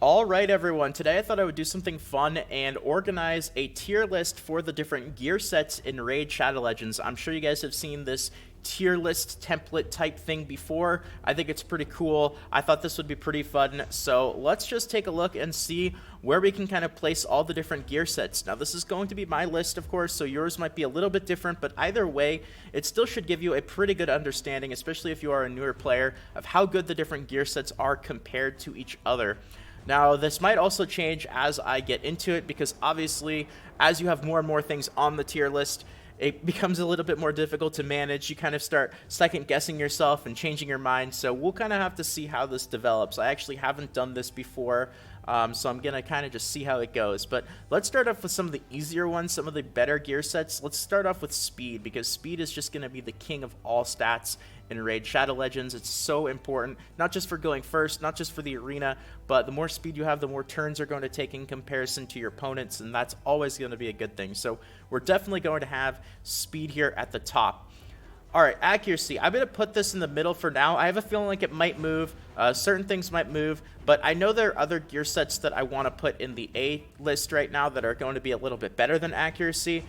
Alright everyone, today I thought I would do something fun and organize a tier list for the different gear sets in Raid Shadow Legends. I'm sure you guys have seen this tier list template type thing before. I think it's pretty cool. I thought this would be pretty fun, so let's just take a look and see where we can kind of place all the different gear sets. Now this is going to be my list, of course, so yours might be a little bit different, but either way, it still should give you a pretty good understanding, especially if you are a newer player, of how good the different gear sets are compared to each other. Now, this might also change as I get into it, because obviously, as you have more and more things on the tier list, it becomes a little bit more difficult to manage. You kind of start second-guessing yourself and changing your mind, so we'll kind of have to see how this develops. I actually haven't done this before, so I'm going to kind of just see how it goes. But let's start off with some of the easier ones, some of the better gear sets. Let's start off with speed, because speed is just going to be the king of all stats in Raid Shadow Legends. It's so important, not just for going first, not just for the arena, but the more speed you have, the more turns you're going to take in comparison to your opponents, and that's always going to be a good thing. So we're definitely going to have speed here at the top. Alright, accuracy. I'm going to put this in the middle for now. I have a feeling like it might move. Certain things might move, but I know there are other gear sets that I want to put in the A list right now that are going to be a little bit better than accuracy.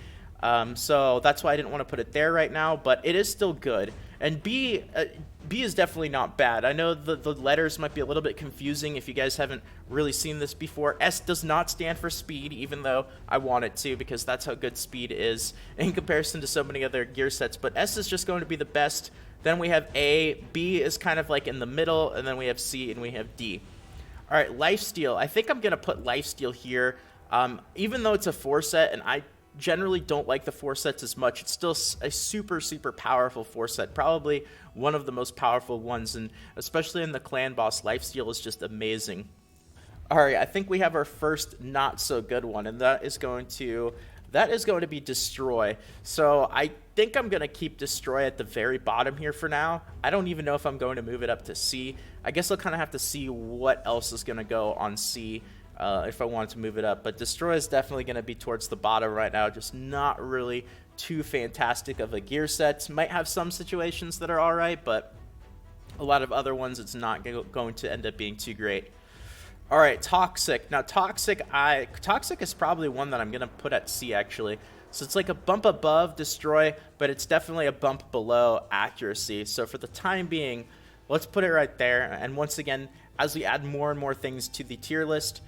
So that's why I didn't want to put it there right now, but it is still good. And B is definitely not bad. I know the letters might be a little bit confusing if you guys haven't really seen this before. S does not stand for speed, even though I want it to, because that's how good speed is in comparison to so many other gear sets. But S is just going to be the best. Then we have A, B is kind of like in the middle, and then we have C, and we have D. All right, lifesteal. I think I'm going to put lifesteal here, even though it's a 4 set, and I generally don't like the 4 sets as much. It's still a super powerful 4 set, probably one of the most powerful ones, and especially in the clan boss, lifesteal is just amazing. Alright, I think we have our first not so good one, and that is going to be destroy. So I think I'm going to keep destroy at the very bottom here for now. I don't even know if I'm going to move it up to C. I guess I'll kind of have to see what else is going to go on C if I wanted to move it up, but destroy is definitely going to be towards the bottom right now. Just not really too fantastic of a gear set. Might have some situations that are alright, but a lot of other ones it's not going to end up being too great. Alright, toxic. Now toxic is probably one that I'm going to put at C actually. So it's like a bump above destroy, but it's definitely a bump below accuracy. So for the time being, let's put it right there. And once again, as we add more and more things to the tier list,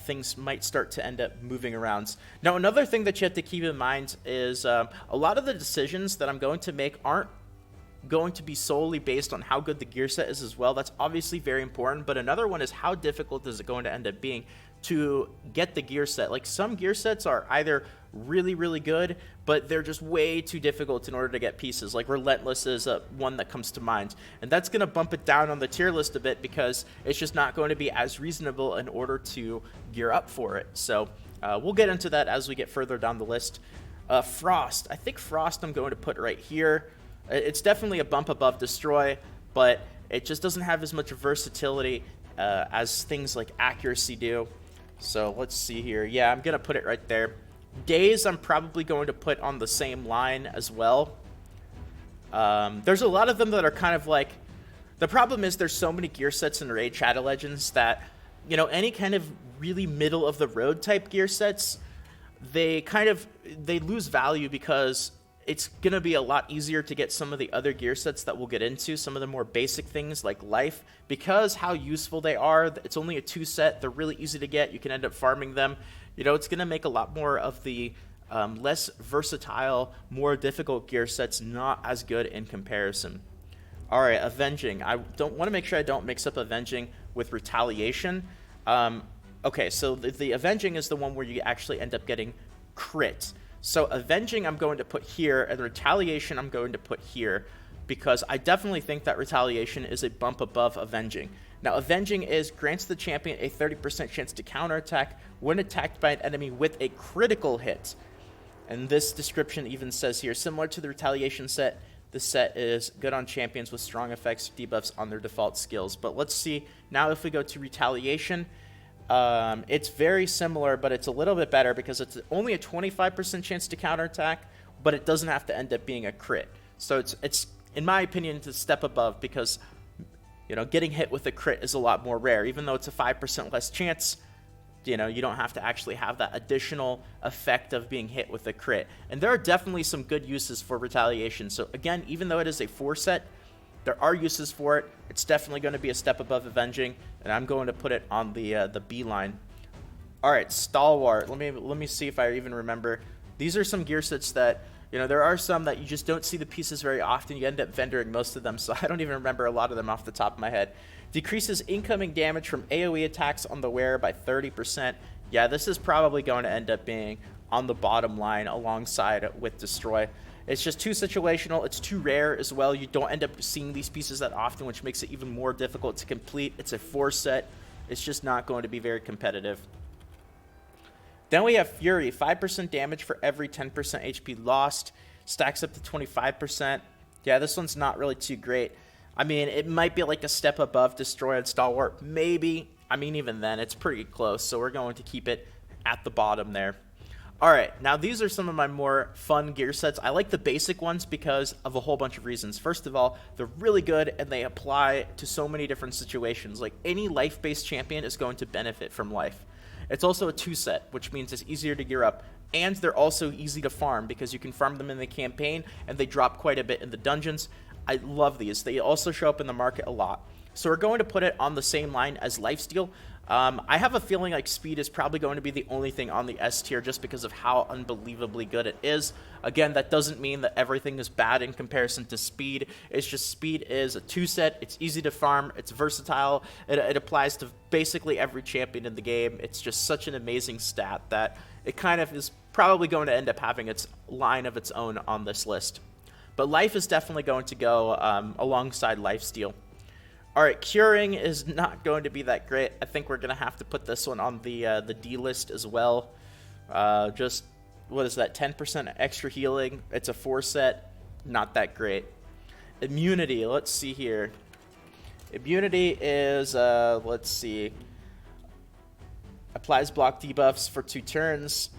things might start to end up moving around. Now, another thing that you have to keep in mind is a lot of the decisions that I'm going to make aren't going to be solely based on how good the gear set is as well. That's obviously very important, but another one is how difficult is it going to end up being to get the gear set. Like, some gear sets are either really good, but they're just way too difficult in order to get pieces. Like Relentless is one that comes to mind, and that's going to bump it down on the tier list a bit, because it's just not going to be as reasonable in order to gear up for it. So we'll get into that as we get further down the list. Frost. I think Frost I'm going to put right here. It's definitely a bump above destroy, but it just doesn't have as much versatility as things like accuracy do. So let's see here. Yeah, I'm going to put it right there. Days I'm probably going to put on the same line as well. There's a lot of them that are kind of like, the problem is there's so many gear sets in Raid Shadow Legends that, you know, any kind of really middle of the road type gear sets, they lose value, because it's going to be a lot easier to get some of the other gear sets that we'll get into, some of the more basic things like life, because how useful they are. It's only a 2 set. They're really easy to get. You can end up farming them. You know, it's going to make a lot more of the less versatile, more difficult gear sets not as good in comparison. All right, avenging. I don't want to make sure I don't mix up avenging with retaliation. Okay, so the avenging is the one where you actually end up getting crit. So avenging I'm going to put here, and retaliation I'm going to put here, because I definitely think that retaliation is a bump above avenging. Now, avenging grants the champion a 30% chance to counterattack when attacked by an enemy with a critical hit. And this description even says here, similar to the retaliation set, this set is good on champions with strong effects, debuffs on their default skills. But let's see now if we go to retaliation. It's very similar, but it's a little bit better, because it's only a 25% chance to counterattack, but it doesn't have to end up being a crit. So it's in my opinion, it's a step above, because you know, getting hit with a crit is a lot more rare. Even though it's a 5% less chance, you know, you don't have to actually have that additional effect of being hit with a crit. And there are definitely some good uses for retaliation. So again, even though it is a 4-set, there are uses for it. It's definitely going to be a step above avenging, and I'm going to put it on the B line. All right, stalwart. Let me see if I even remember. These are some gear sets that, you know, there are some that you just don't see the pieces very often. You end up vendoring most of them, so I don't even remember a lot of them off the top of my head. Decreases incoming damage from AoE attacks on the wearer by 30%. Yeah, this is probably going to end up being on the bottom line alongside with Destroy. It's just too situational. It's too rare as well. You don't end up seeing these pieces that often, which makes it even more difficult to complete. It's a 4-set. It's just not going to be very competitive. Then we have Fury, 5% damage for every 10% HP lost. Stacks up to 25%. Yeah, this one's not really too great. I mean, it might be like a step above Destroy and Stalwart. Maybe. I mean, even then, it's pretty close. So we're going to keep it at the bottom there. All right, now these are some of my more fun gear sets. I like the basic ones because of a whole bunch of reasons. First of all, they're really good and they apply to so many different situations. Like any life-based champion is going to benefit from life. It's also a 2-set, which means it's easier to gear up. And they're also easy to farm because you can farm them in the campaign and they drop quite a bit in the dungeons. I love these. They also show up in the market a lot. So we're going to put it on the same line as Lifesteal. I have a feeling like speed is probably going to be the only thing on the S tier just because of how unbelievably good it is. Again, that doesn't mean that everything is bad in comparison to speed. It's just speed is a 2-set. It's easy to farm. It's versatile. It applies to basically every champion in the game. It's just such an amazing stat that it kind of is probably going to end up having its line of its own on this list. But life is definitely going to go alongside Lifesteal. All right, curing is not going to be that great. I think we're going to have to put this one on the D list as well. Just, what is that, 10% extra healing. It's a 4-set. Not that great. Immunity, let's see here. Immunity is, let's see. Applies block debuffs for 2 turns.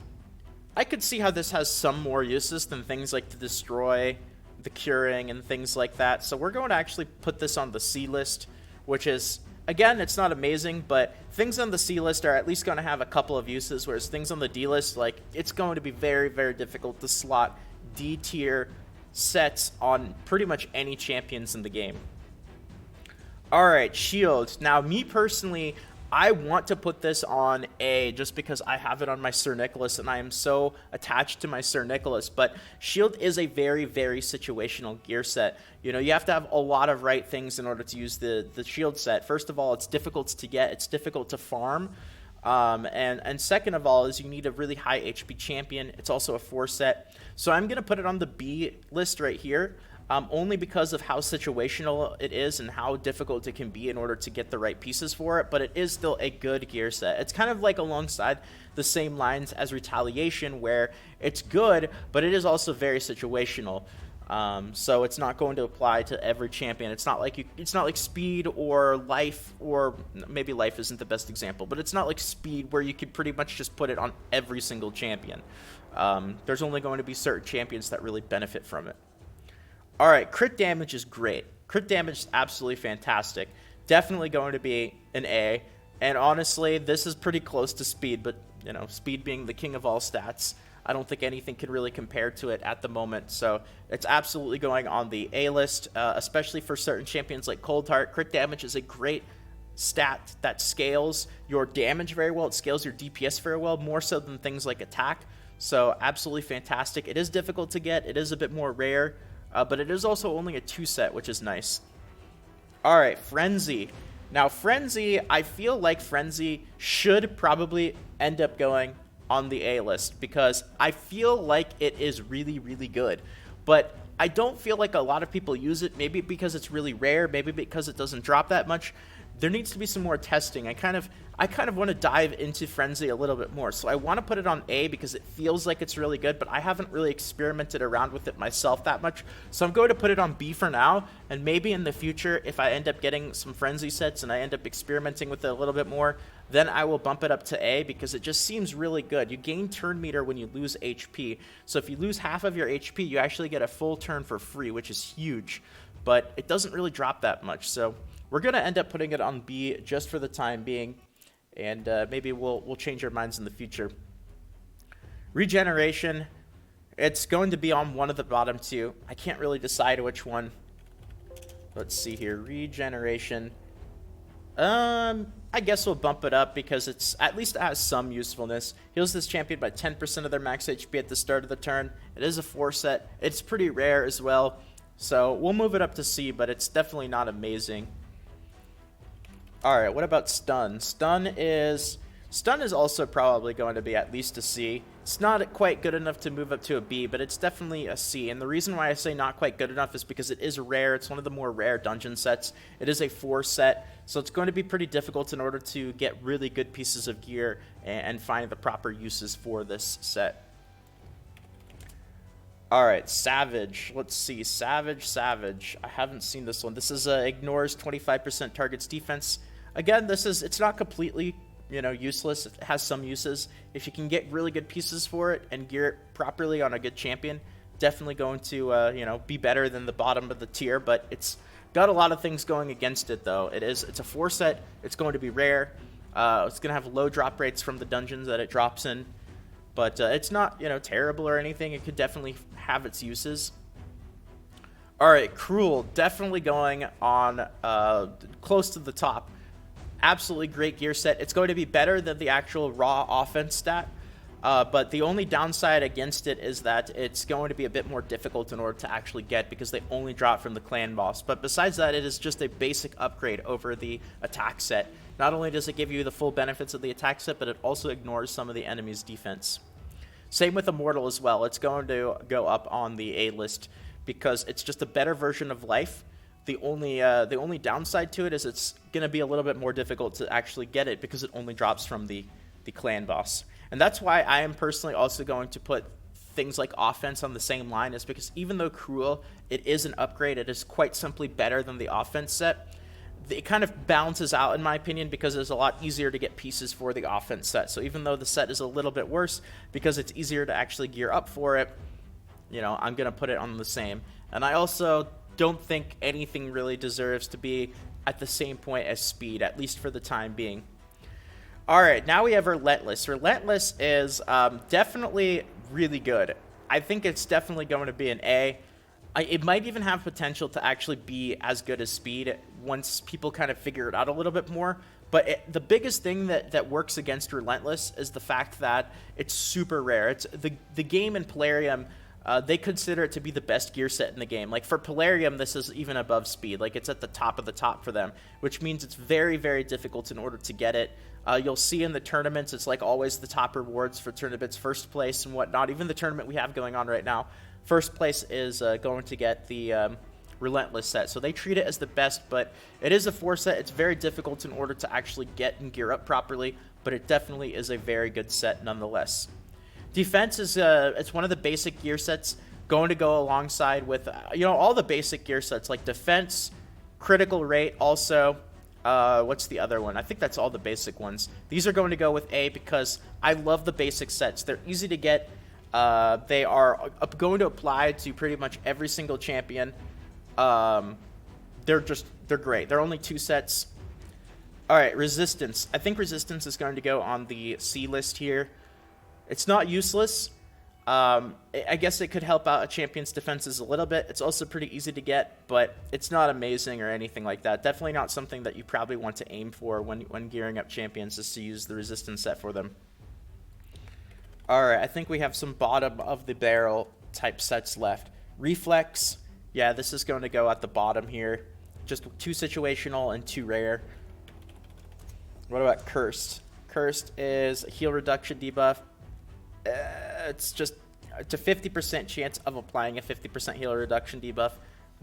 I could see how this has some more uses than things like the Destroy, the curing, and things like that. So we're going to actually put this on the C list, which is, again, it's not amazing, but things on the C list are at least going to have a couple of uses, whereas things on the D list, like, it's going to be very, very difficult to slot D tier sets on pretty much any champions in the game. All right, shield. Now, me personally, I want to put this on A just because I have it on my Sir Nicholas and I am so attached to my Sir Nicholas. But shield is a very, very situational gear set. You know, you have to have a lot of right things in order to use the shield set. First of all, it's difficult to get. It's difficult to farm. And second of all is you need a really high HP champion. It's also a 4-set. So I'm going to put it on the B list right here. Only because of how situational it is and how difficult it can be in order to get the right pieces for it, but it is still a good gear set. It's kind of like alongside the same lines as Retaliation, where it's good, but it is also very situational. So it's not going to apply to every champion. It's not like Speed or Life, or maybe Life isn't the best example, but it's not like Speed where you could pretty much just put it on every single champion. There's only going to be certain champions that really benefit from it. All right, crit damage is great. Crit damage is absolutely fantastic. Definitely going to be an A. And honestly, this is pretty close to speed, but, you know, speed being the king of all stats, I don't think anything can really compare to it at the moment. So it's absolutely going on the A list, especially for certain champions like Coldheart. Crit damage is a great stat that scales your damage very well. It scales your DPS very well, more so than things like attack. So absolutely fantastic. It is difficult to get. It is a bit more rare. But it is also only a 2-set, which is nice. All right, Frenzy. Now, Frenzy, I feel like Frenzy should probably end up going on the A list because I feel like it is really, really good. But I don't feel like a lot of people use it, maybe because it's really rare, maybe because it doesn't drop that much. There needs to be some more testing. I kind of want to dive into Frenzy a little bit more. So I want to put it on A because it feels like it's really good, but I haven't really experimented around with it myself that much. So I'm going to put it on B for now, and maybe in the future, if I end up getting some Frenzy sets and I end up experimenting with it a little bit more, then I will bump it up to A because it just seems really good. You gain turn meter when you lose HP. So if you lose half of your HP, you actually get a full turn for free, which is huge, but it doesn't really drop that much. So We're going to end up putting it on B just for the time being, and maybe we'll change our minds in the future. Regeneration, it's going to be on one of the bottom two. I can't really decide which one. Let's see here. Regeneration. I guess we'll bump it up because it's at least it has some usefulness. Heals this champion by 10% of their max HP at the start of the turn. It is a 4-set. It's pretty rare as well. So we'll move it up to C, but it's definitely not amazing. Alright, what about stun? Stun is also probably going to be at least a C. It's not quite good enough to move up to a B, but it's definitely a C. And the reason why I say not quite good enough is because it is rare. It's one of the more rare dungeon sets. It is a 4-set, so it's going to be pretty difficult in order to get really good pieces of gear and find the proper uses for this set. Alright, Savage. Let's see. Savage. I haven't seen this one. This is ignores 25% target's defense. Again, it's not completely useless. It has some uses. If you can get really good pieces for it and gear it properly on a good champion, definitely going to be better than the bottom of the tier. But it's got a lot of things going against it, though. It's a 4-set. It's going to be rare. It's going to have low drop rates from the dungeons that it drops in, but it's not terrible or anything. It could definitely have its uses. All right, Cruel, definitely going on close to the top. Absolutely great gear set. It's going to be better than the actual raw offense stat, but the only downside against it is that it's going to be a bit more difficult in order to actually get because they only drop from the clan boss. But besides that, it is just a basic upgrade over the attack set. Not only does it give you the full benefits of the attack set, but it also ignores some of the enemy's defense. Same with Immortal as well. It's going to go up on the A list because it's just a better version of Life. The only downside to it is it's going to be a little bit more difficult to actually get it because it only drops from the clan boss. And that's why I am personally also going to put things like offense on the same line, is because even though Cruel, it is an upgrade, it is quite simply better than the offense set. It kind of balances out, in my opinion, because it's a lot easier to get pieces for the offense set. So even though the set is a little bit worse, because it's easier to actually gear up for it, I'm going to put it on the same. And I also don't think anything really deserves to be at the same point as Speed, at least for the time being. Alright, now we have Relentless. Relentless is definitely really good. I think it's definitely going to be an A. It might even have potential to actually be as good as Speed once people kind of figure it out a little bit more. But the biggest thing that works against Relentless is the fact that it's super rare. It's the game in Polarium. They consider it to be the best gear set in the game. Like for Polarium, this is even above Speed. Like it's at the top of the top for them, which means it's very, very difficult in order to get it. You'll see in the tournaments, it's like always the top rewards for tournaments, first place and whatnot. Even the tournament we have going on right now, first place is going to get the Relentless set. So they treat it as the best, but it is a 4-set. It's very difficult in order to actually get and gear up properly, but it definitely is a very good set nonetheless. Defense is it's one of the basic gear sets, going to go alongside with all the basic gear sets like defense, critical rate. Also, what's the other one? I think that's all the basic ones. These are going to go with A because I love the basic sets. They're easy to get. They are going to apply to pretty much every single champion. They're great. They're only 2 sets. All right, Resistance. I think Resistance is going to go on the C list here. It's not useless. I guess it could help out a champion's defenses a little bit. It's also pretty easy to get, but it's not amazing or anything like that. Definitely not something that you probably want to aim for when gearing up champions, is to use the Resistance set for them. Alright, I think we have some bottom of the barrel type sets left. Reflex. Yeah, this is going to go at the bottom here. Just 2 situational and 2 rare. What about Cursed? Cursed is a heal reduction debuff. It's a 50% chance of applying a 50% heal reduction debuff.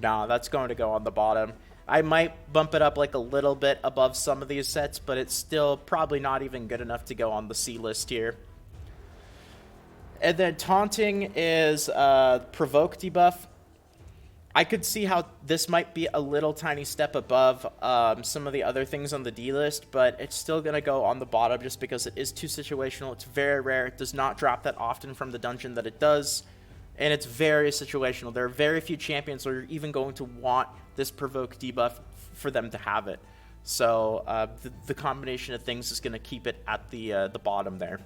Nah, that's going to go on the bottom. I might bump it up like a little bit above some of these sets, but it's still probably not even good enough to go on the C list here. And then Taunting is Provoke debuff. I could see how this might be a little tiny step above some of the other things on the D list, but it's still going to go on the bottom just because it is too situational. It's very rare. It does not drop that often from the dungeon that it does, and it's very situational. There are very few champions where you're even going to want this Provoke debuff for them to have it. So the combination of things is going to keep it at the bottom there.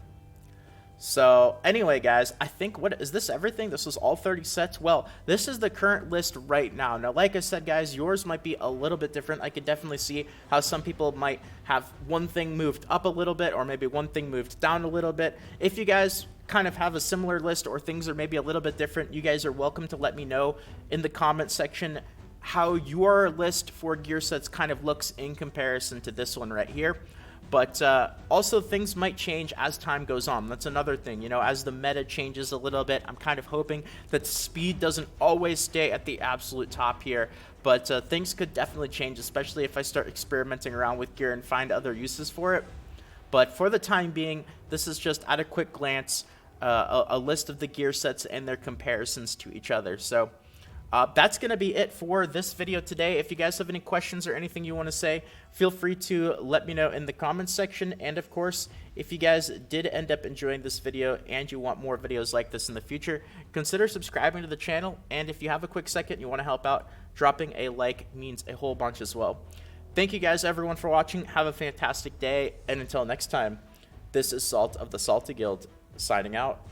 So anyway, guys, I think, what is this, everything? This was all 30 sets. Well, this is the current list right now. Now, like I said, guys, yours might be a little bit different. I could definitely see how some people might have one thing moved up a little bit, or maybe one thing moved down a little bit. If you guys kind of have a similar list, or things are maybe a little bit different, you guys are welcome to let me know in the comment section how your list for gear sets kind of looks in comparison to this one right here. But also, things might change as time goes on. That's another thing, you know, as the meta changes a little bit. I'm kind of hoping that speed doesn't always stay at the absolute top here, but things could definitely change, especially if I start experimenting around with gear and find other uses for it. But for the time being, this is just at a quick glance a list of the gear sets and their comparisons to each other. So that's going to be it for this video today. If you guys have any questions or anything you want to say, feel free to let me know in the comments section. And of course, if you guys did end up enjoying this video and you want more videos like this in the future, consider subscribing to the channel. And if you have a quick second, you want to help out, dropping a like means a whole bunch as well. Thank you guys, everyone, for watching. Have a fantastic day. And until next time, this is Salt of the Salty Guild, signing out.